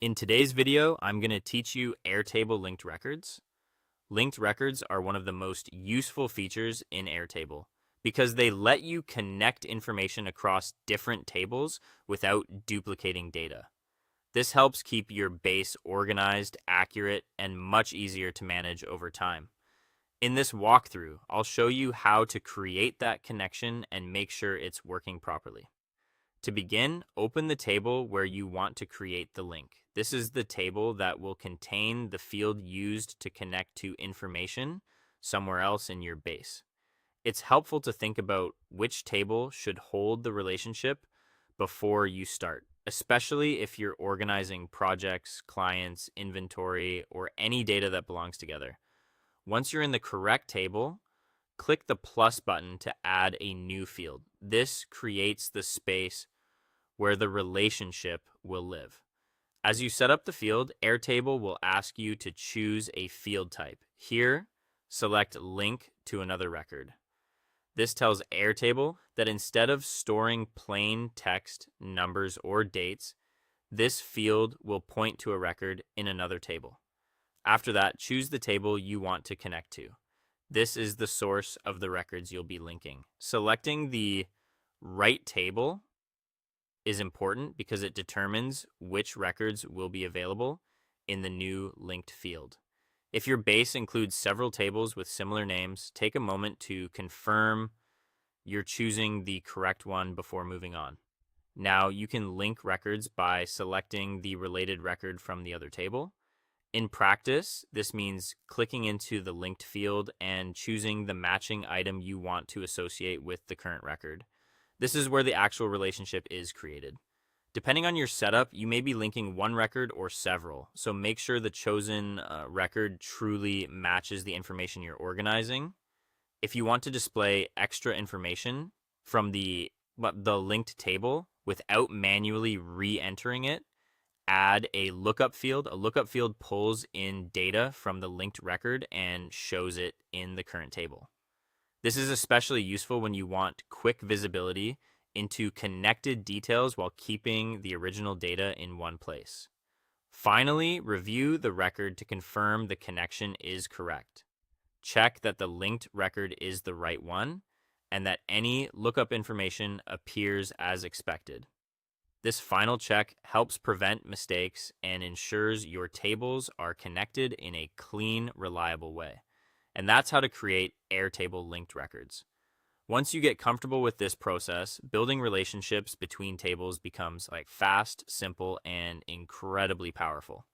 In today's video, I'm going to teach you Airtable linked records. Linked records are one of the most useful features in Airtable because they let you connect information across different tables without duplicating data. This helps keep your base organized, accurate, and much easier to manage over time. In this walkthrough, I'll show you how to create that connection and make sure it's working properly. To begin, open the table where you want to create the link. This is the table that will contain the field used to connect to information somewhere else in your base. It's helpful to think about which table should hold the relationship before you start, especially if you're organizing projects, clients, inventory, or any data that belongs together. Once you're in the correct table, click the plus button to add a new field. This creates the space where the relationship will live. As you set up the field, Airtable will ask you to choose a field type. Here, select link to another record. This tells Airtable that instead of storing plain text, numbers, or dates, this field will point to a record in another table. After that, choose the table you want to connect to. This is the source of the records you'll be linking. Selecting the right table is important because it determines which records will be available in the new linked field. If your base includes several tables with similar names, take a moment to confirm you're choosing the correct one before moving on. Now you can link records by selecting the related record from the other table. In practice, this means clicking into the linked field and choosing the matching item you want to associate with the current record. This is where the actual relationship is created. Depending on your setup, you may be linking one record or several, so make sure the chosen record truly matches the information you're organizing. If you want to display extra information from the linked table without manually re-entering it, add a lookup field. A lookup field pulls in data from the linked record and shows it in the current table. This is especially useful when you want quick visibility into connected details while keeping the original data in one place. Finally, review the record to confirm the connection is correct. Check that the linked record is the right one and that any lookup information appears as expected. This final check helps prevent mistakes and ensures your tables are connected in a clean, reliable way. And that's how to create Airtable linked records. Once you get comfortable with this process, building relationships between tables becomes fast, simple, and incredibly powerful.